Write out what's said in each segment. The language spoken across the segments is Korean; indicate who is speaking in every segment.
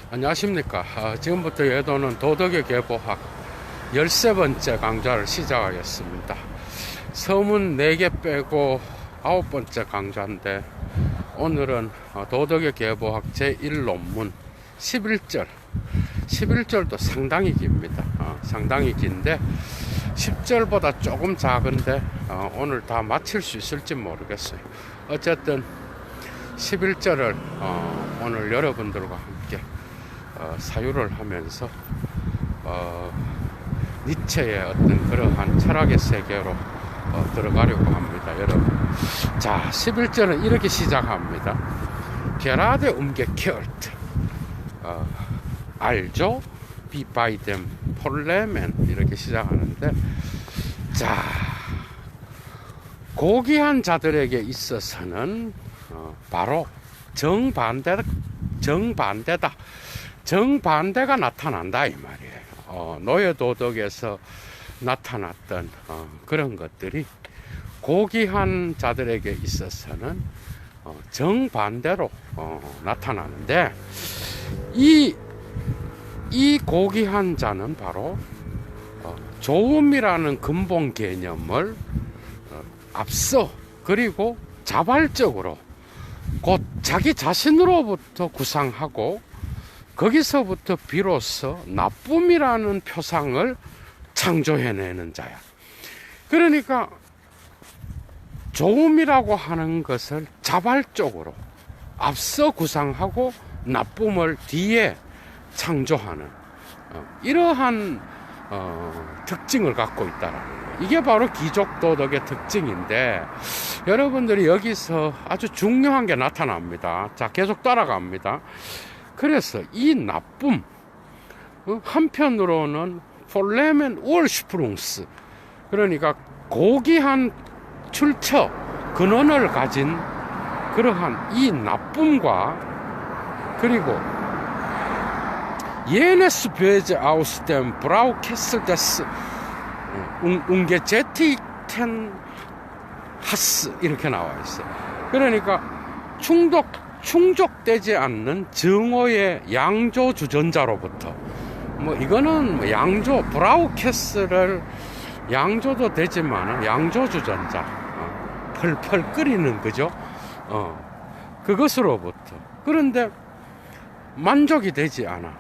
Speaker 1: 안녕하십니까. 지금부터 예도는 도덕의 계보학 13번째 강좌를 시작하겠습니다. 서문 4개 빼고 9번째 강좌인데, 오늘은 도덕의 계보학 제1논문 11절 11절도 상당히 깁니다. 상당히 긴데 10절보다 조금 작은데 오늘 다 마칠 수 있을지 모르겠어요. 어쨌든 11절을 오늘 여러분들과 함께 사유를 하면서 니체의 어떤 그러한 철학의 세계로 들어가려고 합니다, 여러분. 자, 11절은 이렇게 시작합니다. 게라데 umgekehrt. 알죠? Be by them, 폴레멘. 이렇게 시작하는데, 자, 고귀한 자들에게 있어서는 바로 정반대다. 정반대가 나타난다, 이 말이에요. 노예도덕에서 나타났던 그런 것들이 고귀한 자들에게 있어서는 정반대로 나타나는데, 이 고귀한 자는 바로 좋음이라는 근본 개념을 앞서, 그리고 자발적으로 곧 자기 자신으로부터 구상하고, 거기서부터 비로소 나쁨이라는 표상을 창조해내는 자야. 그러니까 좋음이라고 하는 것을 자발적으로 앞서 구상하고 나쁨을 뒤에 창조하는 이러한 특징을 갖고 있다라는 거예요. 이게 바로 귀족도덕의 특징인데, 여러분들이 여기서 아주 중요한 게 나타납니다. 자, 계속 따라갑니다. 그래서 이 나쁨, 한편으로는 폴레멘 우얼슈프룽스, 그러니까 고귀한 출처, 근원을 가진 그러한 이 나쁨과, 그리고 예네스 베제 아우스템 브라우 캐슬 데스 웅게제티텐 하스, 이렇게 나와 있어요. 그러니까 충족되지 않는 증오의 양조 주전자로부터, 이거는 양조, 브라우캐스를 양조도 되지만 양조 주전자, 펄펄 끓이는, 그죠? 그것으로부터. 그런데 만족이 되지 않아.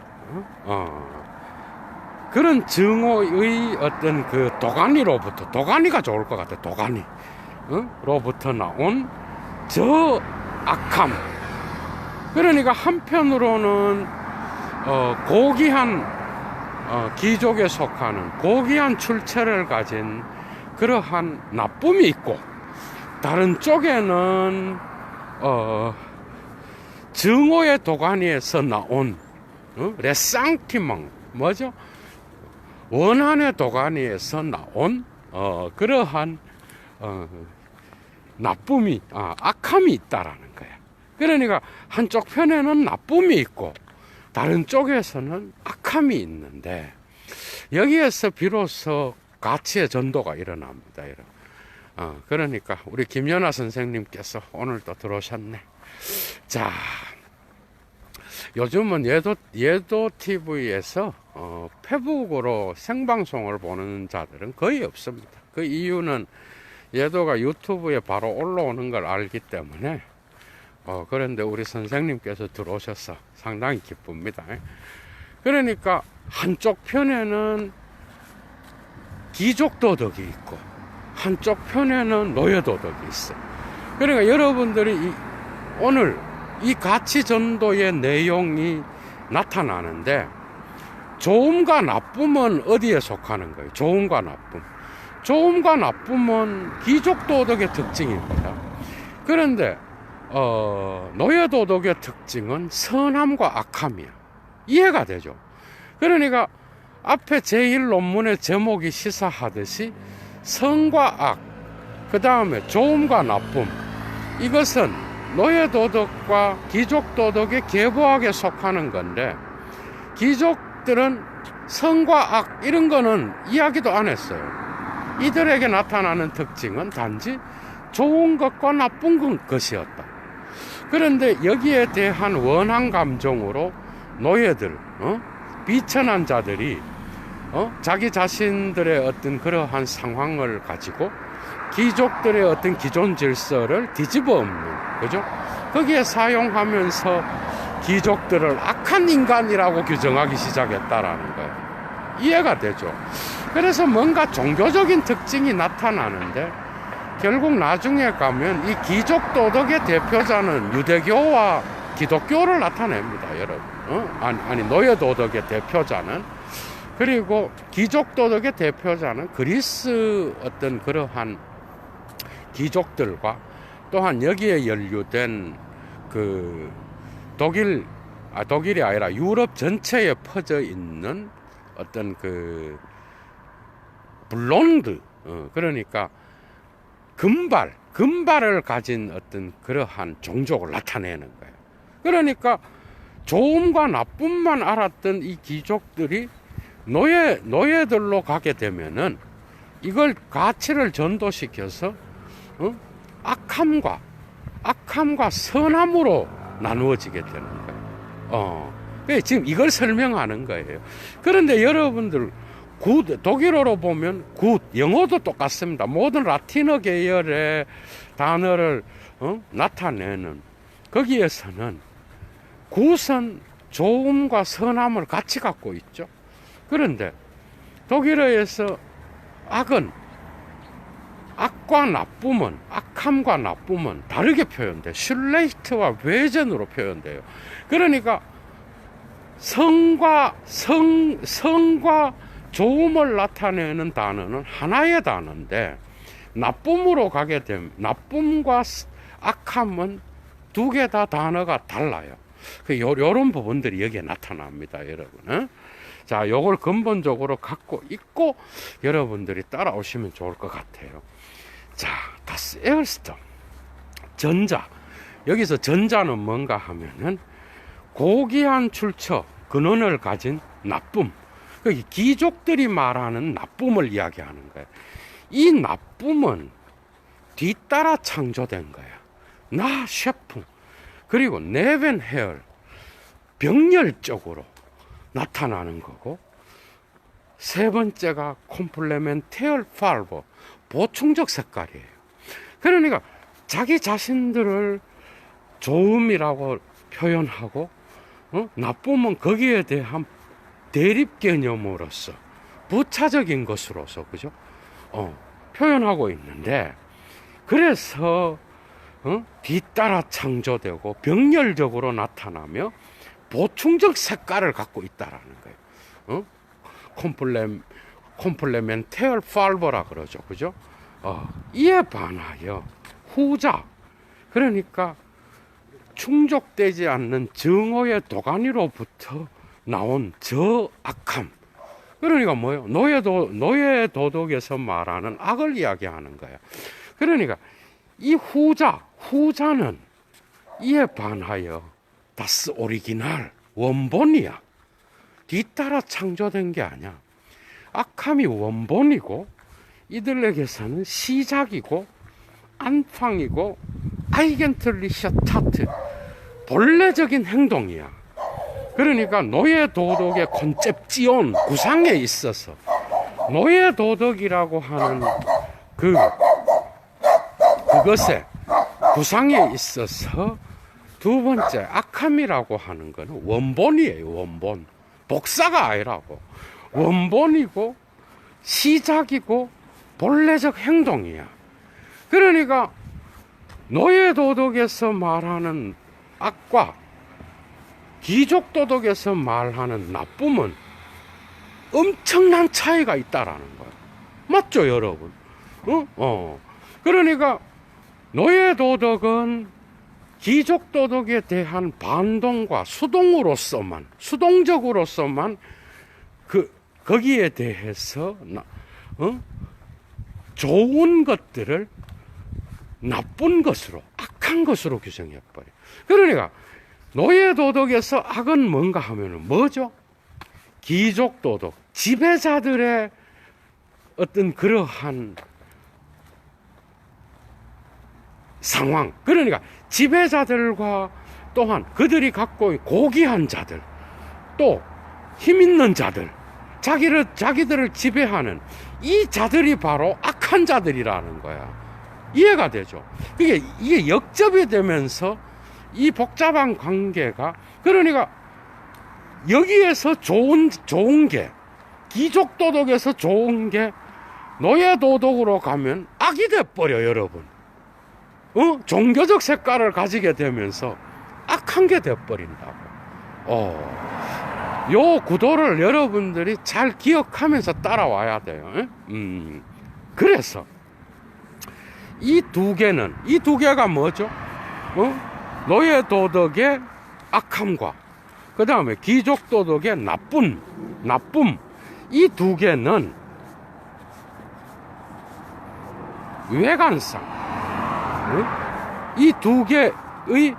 Speaker 1: 그런 증오의 어떤 그 도가니로부터, 도가니가 좋을 것 같아, 도가니. 로부터 나온 저 악함. 그러니까 한편으로는 고귀한 귀족에 속하는 고귀한 출처를 가진 그러한 나쁨이 있고, 다른 쪽에는 증오의 도가니에서 나온 레상티망, 뭐죠? 원한의 도가니에서 나온 그러한 나쁨이, 악함이 있다라는 거야. 그러니까 한쪽 편에는 나쁨이 있고 다른 쪽에서는 악함이 있는데, 여기에서 비로소 가치의 전도가 일어납니다, 여러분. 그러니까 우리 김연아 선생님께서 오늘도 들어오셨네. 자, 요즘은 예도 TV에서 페북으로 생방송을 보는 자들은 거의 없습니다. 그 이유는 예도가 유튜브에 바로 올라오는 걸 알기 때문에. 그런데 우리 선생님께서 들어오셔서 상당히 기쁩니다. 그러니까 한쪽 편에는 귀족도덕이 있고 한쪽 편에는 노예도덕이 있어요. 그러니까 여러분들이 오늘 이 가치전도의 내용이 나타나는데, 좋음과 나쁨은 어디에 속하는 거예요? 좋음과 나쁨. 좋음과 나쁨은 귀족도덕의 특징입니다. 그런데 노예도덕의 특징은 선함과 악함이야. 이해가 되죠? 그러니까 앞에 제1논문의 제목이 시사하듯이 선과 악, 그 다음에 좋음과 나쁨, 이것은 노예도덕과 귀족도덕의 계보학에 속하는 건데, 귀족들은 선과 악 이런 거는 이야기도 안 했어요. 이들에게 나타나는 특징은 단지 좋은 것과 나쁜 것이었다. 그런데 여기에 대한 원한 감정으로 노예들, 비천한 자들이 자기 자신들의 어떤 그러한 상황을 가지고 귀족들의 어떤 기존 질서를 뒤집어 엎는, 그죠? 거기에 사용하면서 귀족들을 악한 인간이라고 규정하기 시작했다라는 거예요. 이해가 되죠? 그래서 뭔가 종교적인 특징이 나타나는데 결국 나중에 가면 이 귀족 도덕의 대표자는 유대교와 기독교를 나타냅니다, 여러분. 아니 노예 도덕의 대표자는, 그리고 귀족 도덕의 대표자는 그리스 어떤 그러한 귀족들과 또한 여기에 연루된 그 독일이 아니라 유럽 전체에 퍼져 있는 어떤 그 블론드, 그러니까 금발을 가진 어떤 그러한 종족을 나타내는 거예요. 그러니까 좋음과 나쁨만 알았던 이 귀족들이 노예들로 가게 되면은 이걸 가치를 전도시켜서 악함과 선함으로 나누어지게 되는 거예요. 지금 이걸 설명하는 거예요. 그런데 여러분들 독일어로 보면 영어도 똑같습니다. 모든 라틴어 계열의 단어를 나타내는 거기에서는 굿은 좋음과 선함을 같이 갖고 있죠. 그런데 독일어에서 악함과 나쁨은 다르게 표현돼요. 슐레이트와 외전으로 표현돼요. 그러니까 성과 좋음을 나타내는 단어는 하나의 단어인데, 나쁨으로 가게 되면 나쁨과 악함은 두 개 다 단어가 달라요. 요런 부분들이 여기에 나타납니다, 여러분. 자, 요걸 근본적으로 갖고 있고 여러분들이 따라오시면 좋을 것 같아요. 자, das Erste, 전자. 여기서 전자는 뭔가 하면은 고귀한 출처, 근원을 가진 나쁨. 귀족들이 말하는 나쁨을 이야기하는 거예요. 이 나쁨은 뒤따라 창조된 거야. 나 셰풍. 그리고 네벤헤얼, 병렬적으로 나타나는 거고, 세 번째가 콤플레멘테얼 팔버, 보충적 색깔이에요. 그러니까 자기 자신들을 좋음이라고 표현하고, 나쁨은 거기에 대한 대립 개념으로서 부차적인 것으로서, 그죠? 표현하고 있는데, 그래서 뒤따라 창조되고 병렬적으로 나타나며 보충적 색깔을 갖고 있다라는 거예요. 콤플레멘테얼 팔버라 그러죠, 그죠? 이에 반하여 후자, 그러니까 충족되지 않는 정오의 도가니로부터 나온 저 악함, 그러니까 뭐예요? 노예 도덕에서 말하는 악을 이야기하는 거야. 그러니까 이 후자는 이에 반하여 다스 오리지널, 원본이야. 뒤따라 창조된 게 아니야. 악함이 원본이고 이들에게서는 시작이고 안팡이고 아이겐틀리셔 타트, 본래적인 행동이야. 그러니까 노예 도덕의 콘셉지온, 구상에 있어서 노예 도덕이라고 하는 그것의 구상에 있어서 두 번째 악함이라고 하는 것은 원본이에요. 원본, 복사가 아니라고. 원본이고 시작이고 본래적 행동이야. 그러니까 노예 도덕에서 말하는 악과 귀족 도덕에서 말하는 나쁨은 엄청난 차이가 있다라는 거예요. 맞죠, 여러분? 그러니까 노예 도덕은 귀족 도덕에 대한 반동과 수동적으로서만 거기에 대해서 좋은 것들을 나쁜 것으로, 악한 것으로 규정해버려요. 그러니까 노예 도덕에서 악은 뭔가 하면은 뭐죠? 귀족 도덕, 지배자들의 어떤 그러한 상황, 그러니까 지배자들과 또한 그들이 갖고 있는 고귀한 자들, 또 힘 있는 자들, 자기들을 지배하는 이 자들이 바로 악한 자들이라는 거야. 이해가 되죠? 이게 역접이 되면서 이 복잡한 관계가, 그러니까 여기에서 좋은 게, 귀족 도덕에서 좋은 게 노예 도덕으로 가면 악이 돼버려, 여러분. 종교적 색깔을 가지게 되면서 악한 게 돼버린다고. 요 구도를 여러분들이 잘 기억하면서 따라와야 돼요. 그래서 이 두 개가 뭐죠? 노예 도덕의 악함과 그 다음에 귀족 도덕의 나쁨, 이 두 개는 외관상, 이 두 개의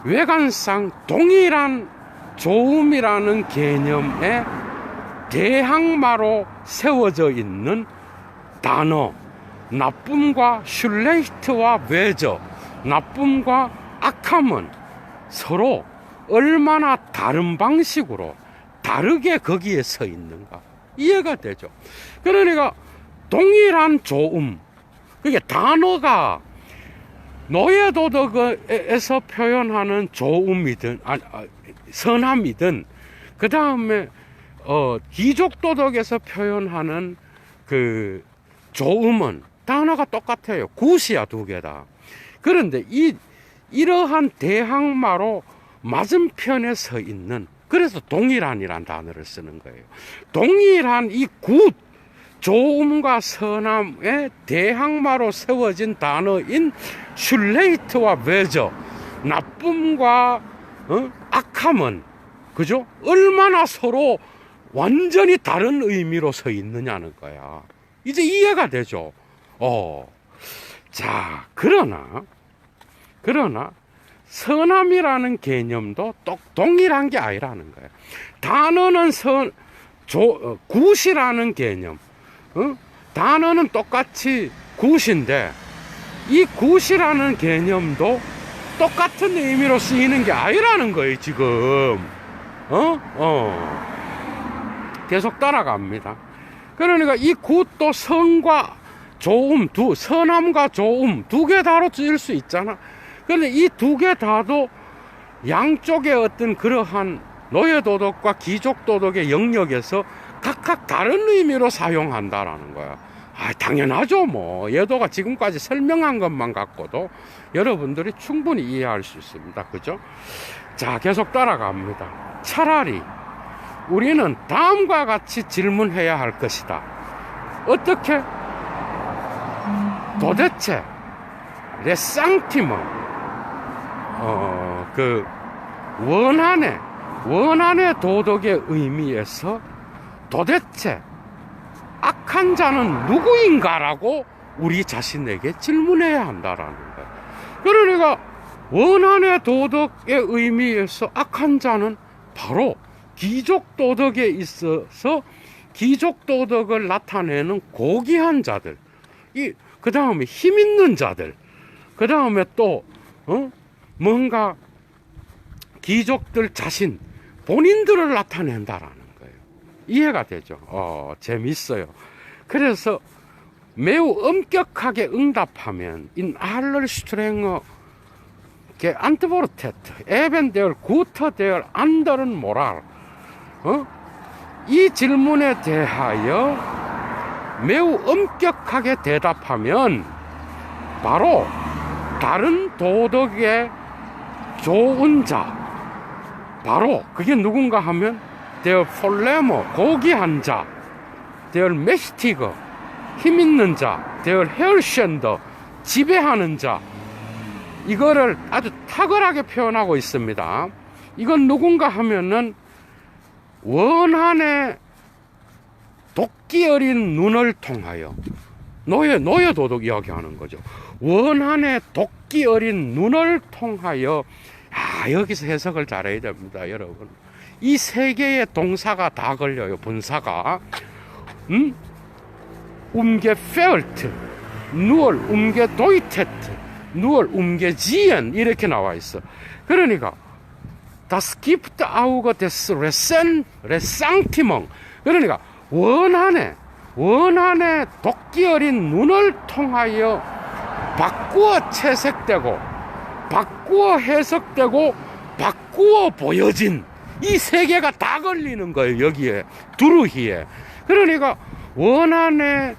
Speaker 1: 외관상 동일한 좋음이라는 개념에 대항마로 세워져 있는 단어, 나쁨과 슐레이트와 외저, 나쁨과 악함은 서로 얼마나 다른 방식으로 다르게 거기에 서 있는가 이해가 되죠. 그러니까 동일한 좋음, 그게 단어가 노예도덕에서 표현하는 좋음이든 선함이든, 그 다음에 귀족도덕에서 표현하는 그 좋음은 단어가 똑같아요. 굿이야, 두 개 다. 그런데 이러한 대항마로 맞은편에 서 있는, 그래서 동일한이란 단어를 쓰는 거예요. 동일한 이 굿, 좋음과 선함의 대항마로 세워진 단어인 슐레이트와 외저, 나쁨과 악함은, 그죠? 얼마나 서로 완전히 다른 의미로 서 있느냐는 거야. 이제 이해가 되죠? 자, 그러나 선함이라는 개념도 동일한 게 아니라는 거예요. 단어는 굿이라는 개념, 단어는 똑같이 굿인데 이 굿이라는 개념도 똑같은 의미로 쓰이는 게 아니라는 거예요, 지금. 계속 따라갑니다. 그러니까 이 굿도 선과 좋음, 선함과 좋음 두 개 다로 쓰일 수 있잖아. 그런데 이 두 개 다도 양쪽의 어떤 그러한 노예도덕과 귀족도덕의 영역에서 각각 다른 의미로 사용한다라는 거야. 당연하죠. 뭐 예도가 지금까지 설명한 것만 갖고도 여러분들이 충분히 이해할 수 있습니다. 그죠? 자, 계속 따라갑니다. 차라리 우리는 다음과 같이 질문해야 할 것이다. 어떻게? 도대체 레상티먼, 그 원한의 도덕의 의미에서 도대체 악한 자는 누구인가라고 우리 자신에게 질문해야 한다라는 거예요. 그러니까 원한의 도덕의 의미에서 악한 자는 바로 귀족 도덕에 있어서 귀족 도덕을 나타내는 고귀한 자들, 그 다음에 힘 있는 자들, 그 다음에 또 뭔가 귀족들 자신 본인들을 나타낸다라는 거예요. 이해가 되죠? 재밌어요. 그래서 매우 엄격하게 응답하면 in aller strenge geantwortet eben der Gute der anderen Moral, 이 질문에 대하여 매우 엄격하게 대답하면 바로 다른 도덕의 좋은 자, 바로 그게 누군가 하면 der Vollnehmer, 고귀한 자, der Mächtige, 힘 있는 자, der Herrschende, 지배하는 자, 이거를 아주 탁월하게 표현하고 있습니다. 이건 누군가 하면은 원한의 도끼 어린 눈을 통하여, 노예 도덕 이야기하는 거죠. 원한의 도끼 어린 눈을 통하여, 여기서 해석을 잘해야 됩니다, 여러분. 이 세 개의 동사가 다 걸려요, 분사가. umgefällt, nur umgedeutet, nur umgesehen, 이렇게 나와 있어. 그러니까 Das gibt auch des Ressentiments. 그러니까 원한의 도끼 어린 눈을 통하여 바꾸어 채색되고 바꾸어 해석되고 바꾸어 보여진 이 세 개가 다 걸리는 거예요. 여기에 두루히에. 그러니까 원한의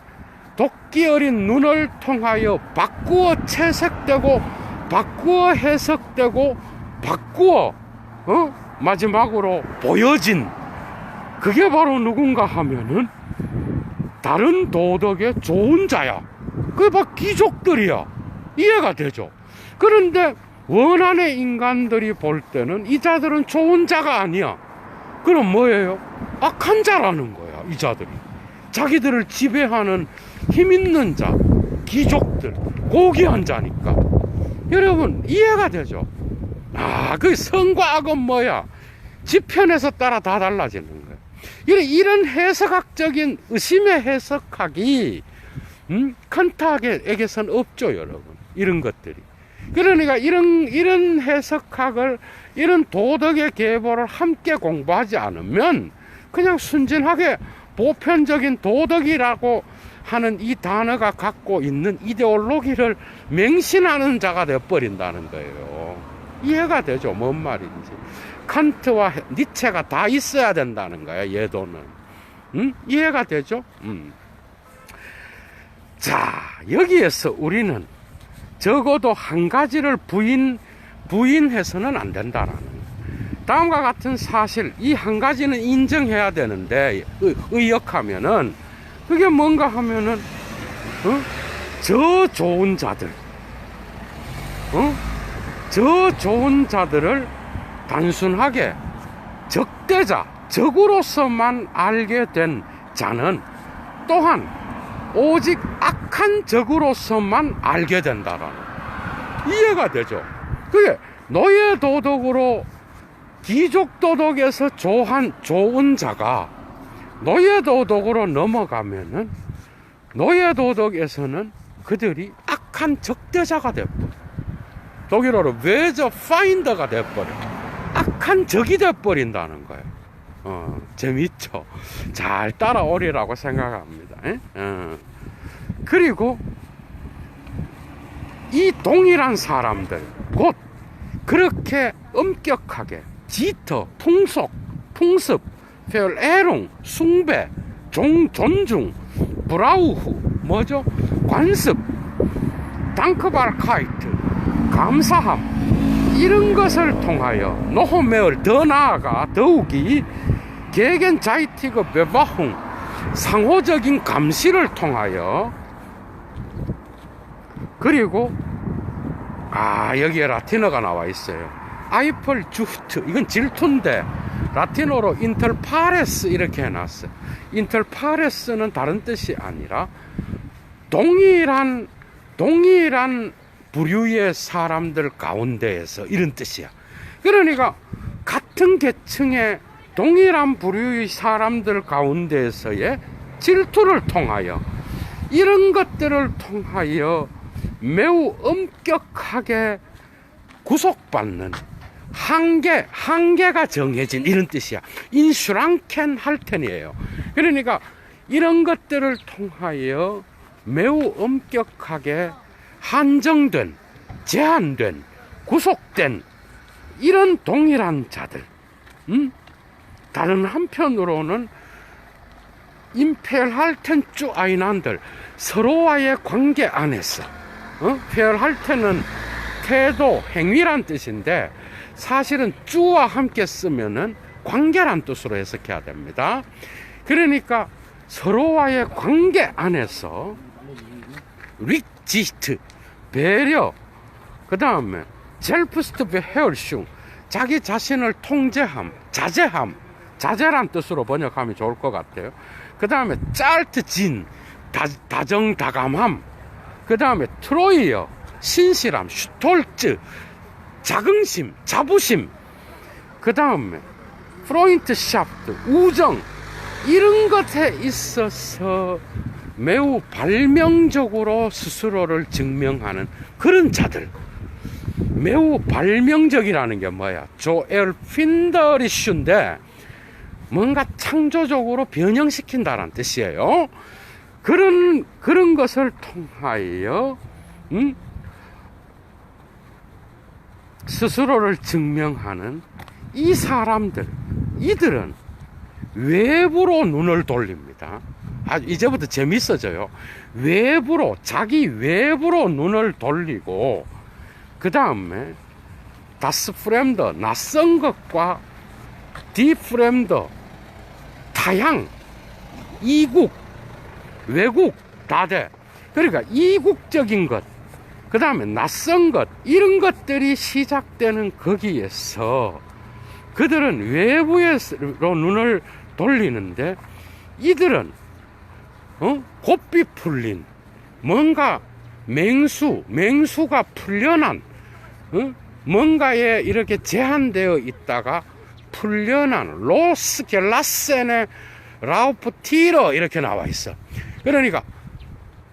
Speaker 1: 도끼 어린 눈을 통하여 바꾸어 채색되고 바꾸어 해석되고 바꾸어 마지막으로 보여진, 그게 바로 누군가 하면은 다른 도덕의 좋은 자야. 그게 바로 귀족들이야. 이해가 되죠? 그런데 원한의 인간들이 볼 때는 이 자들은 좋은 자가 아니야. 그럼 뭐예요? 악한 자라는 거야. 이 자들이 자기들을 지배하는 힘 있는 자, 귀족들, 고귀한 자니까. 여러분 이해가 되죠? 그 선과 악은 뭐야? 지편에서 따라 다 달라지는 거예요. 이런 해석학적인 의심의 해석학이 칸트에게선 없죠, 여러분. 이런 것들이. 그러니까 이런 해석학을, 이런 도덕의 계보를 함께 공부하지 않으면 그냥 순진하게 보편적인 도덕이라고 하는 이 단어가 갖고 있는 이데올로기를 맹신하는 자가 되어버린다는 거예요. 이해가 되죠? 뭔 말인지. 칸트와 니체가 다 있어야 된다는 거야, 예도는. 이해가 되죠? 자, 여기에서 우리는 적어도 한 가지를 부인해서는 안 된다라는 거예요. 다음과 같은 사실, 이 한 가지는 인정해야 되는데, 의역하면은, 그게 뭔가 하면은, 저 좋은 자들, 저 좋은 자들을 단순하게 적대자, 적으로서만 알게 된 자는 또한 오직 악한 적으로서만 알게 된다라는, 이해가 되죠? 그게 노예 도덕으로 귀족 도덕에서 좋은 자가 노예 도덕으로 넘어가면은 노예 도덕에서는 그들이 악한 적대자가 돼버려. 독일어로 외저 파인더가 돼버려. 악한 적이 돼버린다는 거예요. 재밌죠? 잘 따라오리라고 생각합니다. 그리고 이 동일한 사람들, 곧 그렇게 엄격하게 지터, 풍습, 페얼에롱, 숭배, 존중, 브라우후, 뭐죠? 관습, 당크바르카이트, 감사함, 이런 것을 통하여 노호메얼, 더 나아가 더욱이 게겐자이티그 베바흥, 상호적인 감시를 통하여, 그리고 여기에 라틴어가 나와 있어요. 아이플 주프트, 이건 질투인데 라틴어로 인터파레스 이렇게 해놨어요. 인터파레스는 다른 뜻이 아니라 동일한 부류의 사람들 가운데에서, 이런 뜻이야. 그러니까 같은 계층의 동일한 부류의 사람들 가운데에서의 질투를 통하여, 이런 것들을 통하여 매우 엄격하게 구속받는 한계가 정해진, 이런 뜻이야. 인슈랑켄 할텐이에요. 그러니까 이런 것들을 통하여 매우 엄격하게 한정된, 제한된, 구속된 이런 동일한 자들. 다른 한편으로는 임페할텐 쭈 아이난들, 서로와의 관계 안에서, 페얼할텐은 태도, 행위란 뜻인데 사실은 쭈와 함께 쓰면은 관계란 뜻으로 해석해야 됩니다. 그러니까 서로와의 관계 안에서 릭지트, 배려, 그 다음에 젤프스트베헤얼슝, 자기 자신을 통제함, 자제함, 자제란 뜻으로 번역하면 좋을 것 같아요. 그 다음에 짤트진, 다정다감함, 그 다음에 트로이어, 신실함, 슈톨츠, 자긍심, 자부심, 그 다음에 프로인트샤프트, 우정, 이런 것에 있어서 매우 발명적으로 스스로를 증명하는 그런 자들. 매우 발명적이라는 게 뭐야? 조엘 핀더리슈인데 뭔가 창조적으로 변형시킨다는 뜻이에요. 그런 것을 통하여 스스로를 증명하는 이 사람들, 이들은 외부로 눈을 돌립니다. 이제부터 재밌어져요. 외부로, 자기 외부로 눈을 돌리고, 그 다음에 다스 프렘더, 낯선 것과 디 프렘더, 타향, 이국, 외국 다 돼. 그러니까 이국적인 것, 그 다음에 낯선 것, 이런 것들이 시작되는 거기에서 그들은 외부로 눈을 돌리는데, 이들은 곱비 풀린 뭔가 맹수가 풀려난 뭔가에 이렇게 제한되어 있다가 풀려난 로스 겔라센의 라우프 티러 이렇게 나와 있어. 그러니까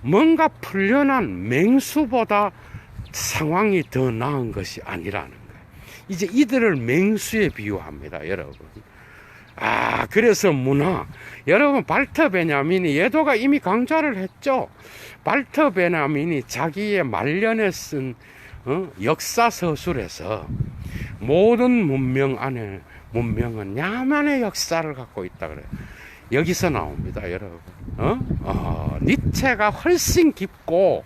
Speaker 1: 뭔가 풀려난 맹수보다 상황이 더 나은 것이 아니라는 거예요. 이제 이들을 맹수에 비유합니다, 여러분. 그래서 문화. 여러분, 발터 베냐민이, 예도가 이미 강좌를 했죠. 발터 베냐민이 자기의 말년에 쓴 역사 서술에서 모든 문명은 야만의 역사를 갖고 있다 그래요. 여기서 나옵니다, 여러분. 니체가 훨씬 깊고,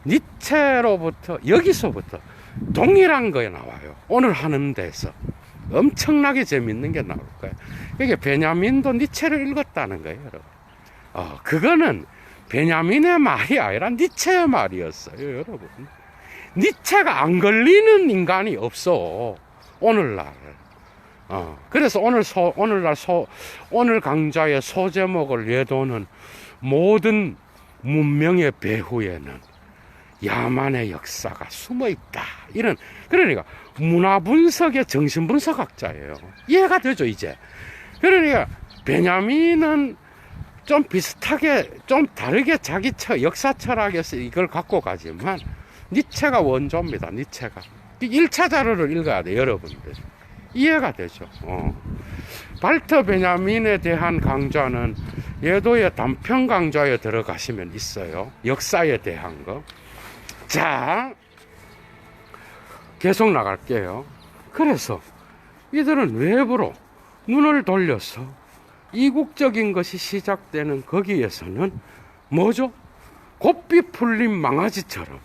Speaker 1: 니체로부터, 여기서부터 동일한 거에 나와요. 오늘 하는 데서. 엄청나게 재밌는 게 나올 거예요. 이게 베냐민도 니체를 읽었다는 거예요, 여러분. 그거는 베냐민의 말이 아니라 니체의 말이었어요, 여러분. 니체가 안 걸리는 인간이 없어, 오늘날. 그래서 오늘 강좌의 소제목을 예도는 모든 문명의 배후에는 야만의 역사가 숨어 있다. 그러니까 문화 분석의 정신 분석학자예요. 이해가 되죠, 이제? 그러니까 베냐민은 좀 비슷하게, 좀 다르게 자기 역사 철학에서 이걸 갖고 가지만 니체가 원조입니다, 니체가. 1차 자료를 읽어야 돼, 여러분들. 이해가 되죠. 발터 베냐민에 대한 강좌는 예도의 단편 강좌에 들어가시면 있어요. 역사에 대한 거. 자, 계속 나갈게요. 그래서 이들은 외부로 눈을 돌려서 이국적인 것이 시작되는 거기에서는 뭐죠? 곱비 풀린 망아지처럼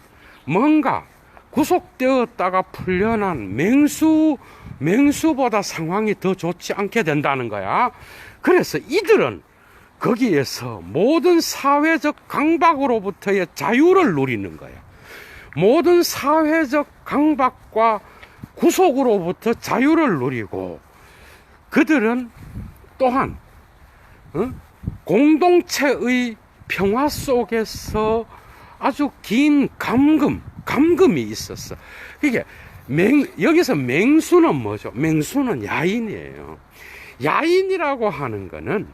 Speaker 1: 뭔가 구속되었다가 풀려난 맹수보다 상황이 더 좋지 않게 된다는 거야. 그래서 이들은 거기에서 모든 사회적 강박으로부터의 자유를 누리는 거야. 모든 사회적 강박과 구속으로부터 자유를 누리고, 그들은 또한 공동체의 평화 속에서 아주 긴 감금이 있었어. 이게 여기서 맹수는 뭐죠? 맹수는 야인이에요. 야인이라고 하는 거는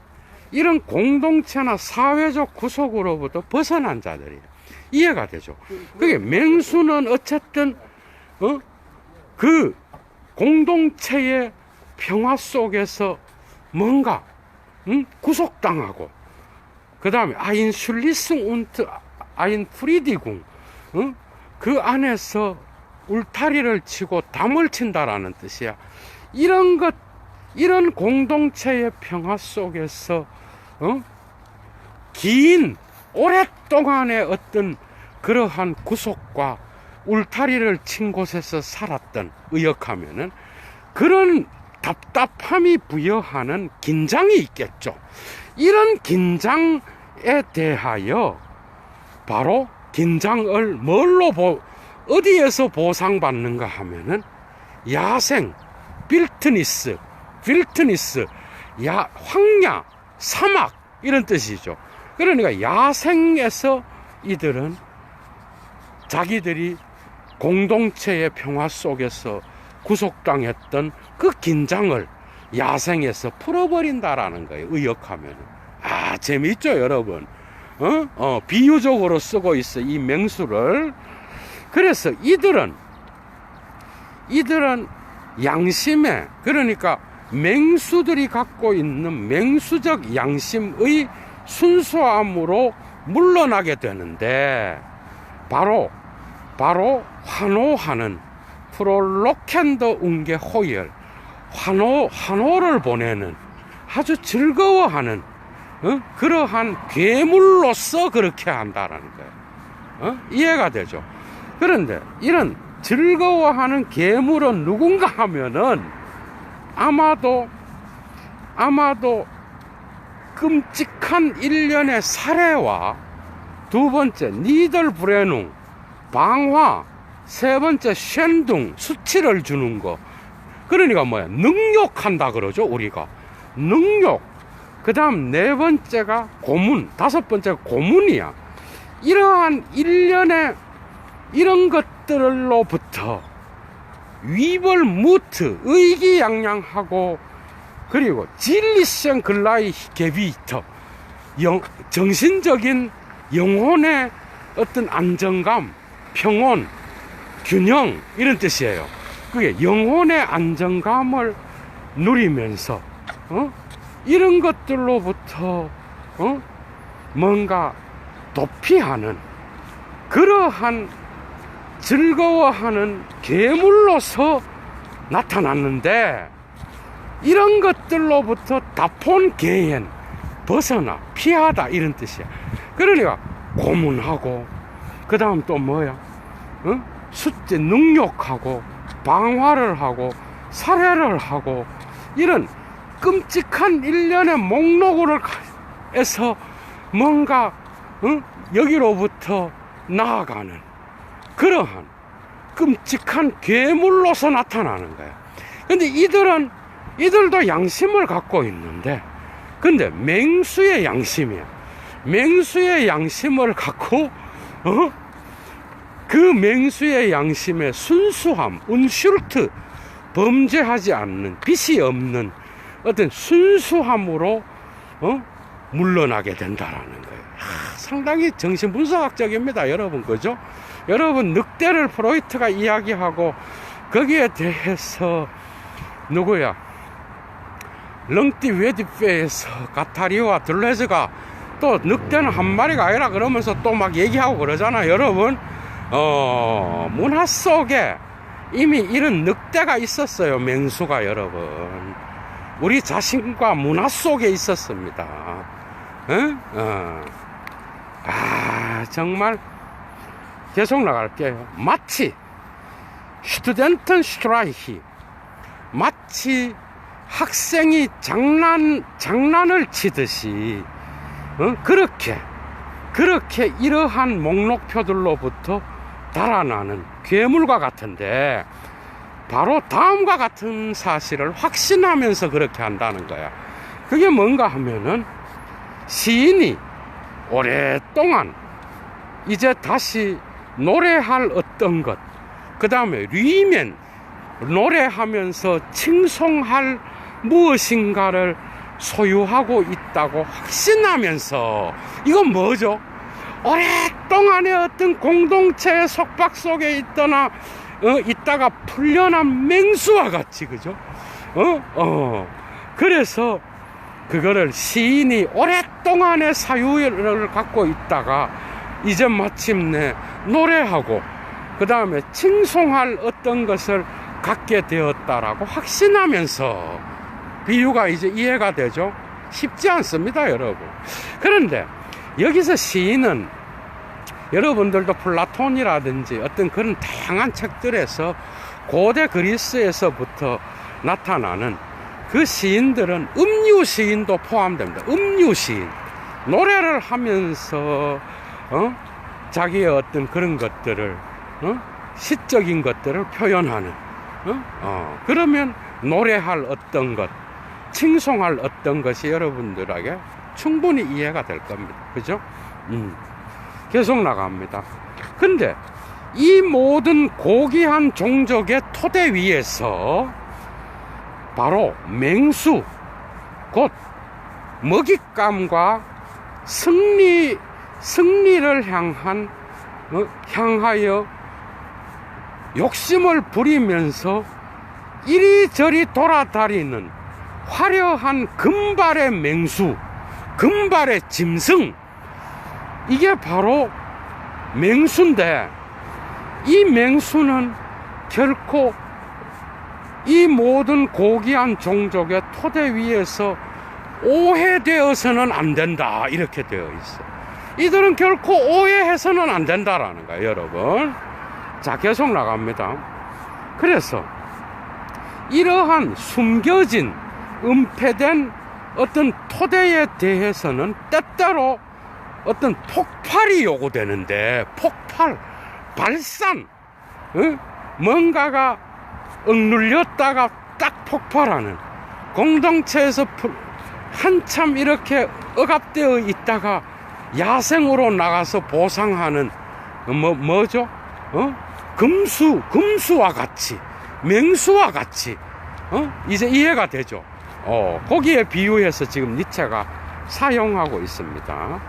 Speaker 1: 이런 공동체나 사회적 구속으로부터 벗어난 자들이에요. 이해가 되죠? 그게 맹수는 어쨌든 그 공동체의 평화 속에서 뭔가 구속당하고, 그 다음에 아인슐리승 운트 아인프리디궁, 그 안에서 울타리를 치고 담을 친다라는 뜻이야. 이런 공동체의 평화 속에서 긴 오랫동안의 어떤 그러한 구속과 울타리를 친 곳에서 살았던, 의역하면은 그런 답답함이 부여하는 긴장이 있겠죠. 이런 긴장에 대하여 바로 긴장을 어디에서 보상받는가 하면은 야생, 빌트니스, 황야, 사막, 이런 뜻이죠. 그러니까 야생에서 이들은 자기들이 공동체의 평화 속에서 구속당했던 그 긴장을 야생에서 풀어버린다라는 거예요, 의역하면. 재미있죠, 여러분? 비유적으로 쓰고 있어, 이 맹수를. 그래서 이들은 이들은 양심에, 그러니까 맹수들이 갖고 있는 맹수적 양심의 순수함으로 물러나게 되는데, 바로 환호하는 프롤로켄더 운게 호열, 환호를 보내는, 아주 즐거워하는 그러한 괴물로서 그렇게 한다라는 거예요. 이해가 되죠? 그런데 이런 즐거워하는 괴물은 누군가 하면은 아마도 끔찍한 일련의 살해와, 두 번째 니들브레농 방화, 세 번째 쉔둥 수치를 주는 거, 그러니까 뭐야, 능욕한다 그러죠 우리가. 능욕. 그 다음 네 번째가 고문, 다섯 번째가 고문이야. 이러한 일련의 이런 것들로부터 위벌 무트, 의기양양하고, 그리고 진리성 글라이 게비터, 정신적인 영혼의 어떤 안정감, 평온, 균형, 이런 뜻이에요. 그게 영혼의 안정감을 누리면서 이런 것들로부터 뭔가 도피하는, 그러한 즐거워하는 괴물로서 나타났는데, 이런 것들로부터 다폰 개엔, 벗어나, 피하다, 이런 뜻이야. 그러니까 고문하고, 그 다음 또 뭐야, 숫제 능욕하고, 방화를 하고, 살해를 하고, 이런 끔찍한 일련의 목록을 해서 뭔가 여기로부터 나아가는 그러한 끔찍한 괴물로서 나타나는 거야. 근데 이들도 양심을 갖고 있는데, 근데 맹수의 양심이야. 맹수의 양심을 갖고 그 맹수의 양심의 순수함, 운슐트, 범죄하지 않는, 빚이 없는 어떤 순수함으로 물러나게 된다라는 거예요. 상당히 정신분석학적입니다, 여러분. 그죠? 여러분, 늑대를 프로이트가 이야기하고, 거기에 대해서 누구야, 렁띠 웨디페에서 가타리와 들레즈가 또 늑대는 한 마리가 아니라 그러면서 또 막 얘기하고 그러잖아, 여러분. 문화 속에 이미 이런 늑대가 있었어요, 맹수가. 여러분, 우리 자신과 문화 속에 있었습니다. 정말 계속 나갈게요. 마치 슈투덴튼 슈트라이히, 마치 학생이 장난을 치듯이 그렇게 이러한 목록표들로부터 달아나는 괴물과 같은데, 바로 다음과 같은 사실을 확신하면서 그렇게 한다는 거야. 그게 뭔가 하면은, 시인이 오랫동안 이제 다시 노래할 어떤 것, 그 다음에 류이면 노래하면서 칭송할 무엇인가를 소유하고 있다고 확신하면서, 이건 뭐죠? 오랫동안의 어떤 공동체의 속박 속에 있다가 풀려난 맹수와 같이, 그죠? 그래서 그거를 시인이 오랫동안의 사유를 갖고 있다가 이제 마침내 노래하고, 그 다음에 칭송할 어떤 것을 갖게 되었다라고 확신하면서, 비유가 이제 이해가 되죠? 쉽지 않습니다, 여러분. 그런데 여기서 시인은, 여러분들도 플라톤이라든지 어떤 그런 다양한 책들에서 고대 그리스에서부터 나타나는 그 시인들은 음유 시인도 포함됩니다. 음유 시인, 노래를 하면서 자기의 어떤 그런 것들을 시적인 것들을 표현하는, 그러면 노래할 어떤 것, 칭송할 어떤 것이 여러분들에게 충분히 이해가 될 겁니다. 그죠? 계속 나갑니다. 근데 이 모든 고귀한 종족의 토대 위에서 바로 맹수, 곧 먹잇감과 승리를 향하여 욕심을 부리면서 이리저리 돌아다니는 화려한 금발의 맹수, 금발의 짐승, 이게 바로 맹수인데, 이 맹수는 결코 이 모든 고귀한 종족의 토대 위에서 오해되어서는 안 된다, 이렇게 되어 있어. 이들은 결코 오해해서는 안 된다라는 거예요, 여러분. 자, 계속 나갑니다. 그래서 이러한 숨겨진 은폐된 어떤 토대에 대해서는 때때로 어떤 폭발이 요구되는데, 폭발, 발산, 뭔가가 억눌렸다가 딱 폭발하는, 공동체에서 한참 이렇게 억압되어 있다가 야생으로 나가서 보상하는, 뭐죠? 금수와 같이, 맹수와 같이, 이제 이해가 되죠? 거기에 비유해서 지금 니체가 사용하고 있습니다.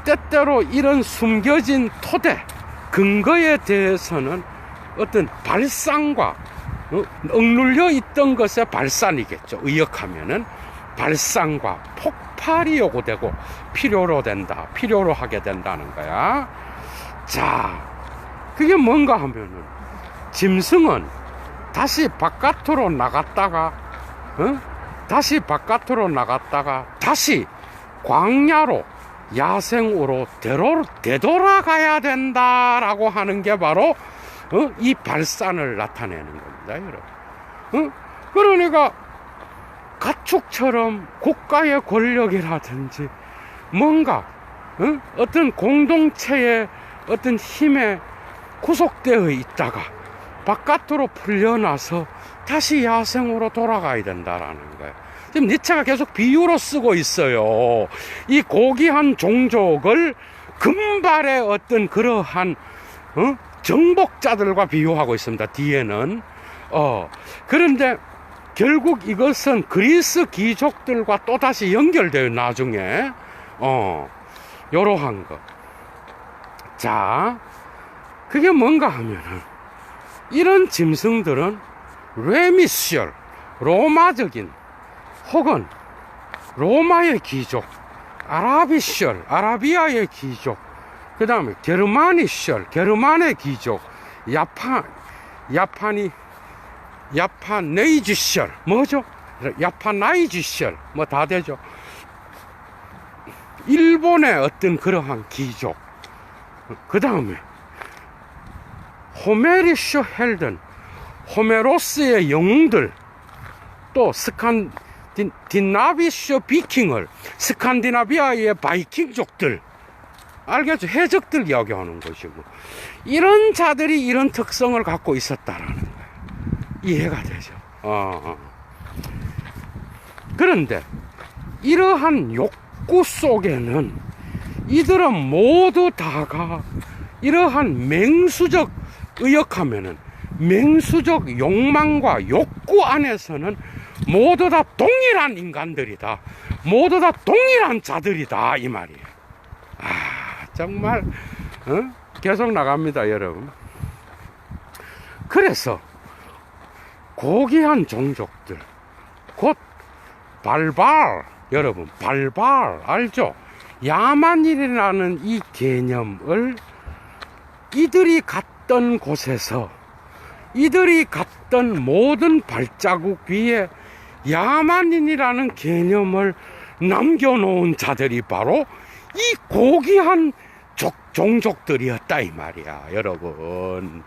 Speaker 1: 때때로 이런 숨겨진 토대, 근거에 대해서는 어떤 발산과, 억눌려 있던 것의 발산이겠죠. 의역하면은 발산과 폭발이 요구되고 필요로 하게 된다는 거야. 자, 그게 뭔가 하면은, 짐승은 다시 바깥으로 나갔다가, 다시 광야로, 야생으로 되돌아가야 된다라고 하는 게 바로 이 발산을 나타내는 겁니다, 여러분. 그러니까 가축처럼 국가의 권력이라든지 뭔가 어떤 공동체의 어떤 힘에 구속되어 있다가 바깥으로 풀려나서 다시 야생으로 돌아가야 된다라는 거예요. 지금 니체가 계속 비유로 쓰고 있어요. 이 고귀한 종족을 금발의 어떤 그러한 정복자들과 비유하고 있습니다, 뒤에는. 그런데 결국 이것은 그리스 귀족들과 또다시 연결돼요, 나중에. 요러한 거. 자, 그게 뭔가 하면은, 이런 짐승들은 레미시얼, 로마적인, 혹은 로마의 귀족, 아라비시얼, 아라비아의 귀족, 그 다음에 게르마니시얼, 게르만의 귀족, 야파네이지시얼, 뭐죠? 야파나이지시얼, 뭐 다 되죠. 일본의 어떤 그러한 귀족, 그 다음에 호메리쇼 헬든, 호메로스의 영웅들, 또 스칸디나비쇼 비킹을, 스칸디나비아의 바이킹족들, 알겠죠? 해적들 이야기하는 것이고, 이런 자들이 이런 특성을 갖고 있었다라는 거예요. 이해가 되죠? 그런데 이러한 욕구 속에는 이들은 모두 다가 이러한 맹수적, 의역하면은 맹수적 욕망과 욕구 안에서는 모두 다 동일한 인간들이다, 모두 다 동일한 자들이다, 이 말이에요. 정말 계속 나갑니다, 여러분. 그래서 고귀한 종족들, 곧 발발, 여러분, 발발 알죠? 야만인이라는 이 개념을 이들이 갔던 곳에서, 이들이 갔던 모든 발자국 위에 야만인이라는 개념을 남겨놓은 자들이 바로 이 고귀한 종족들이었다, 이 말이야, 여러분.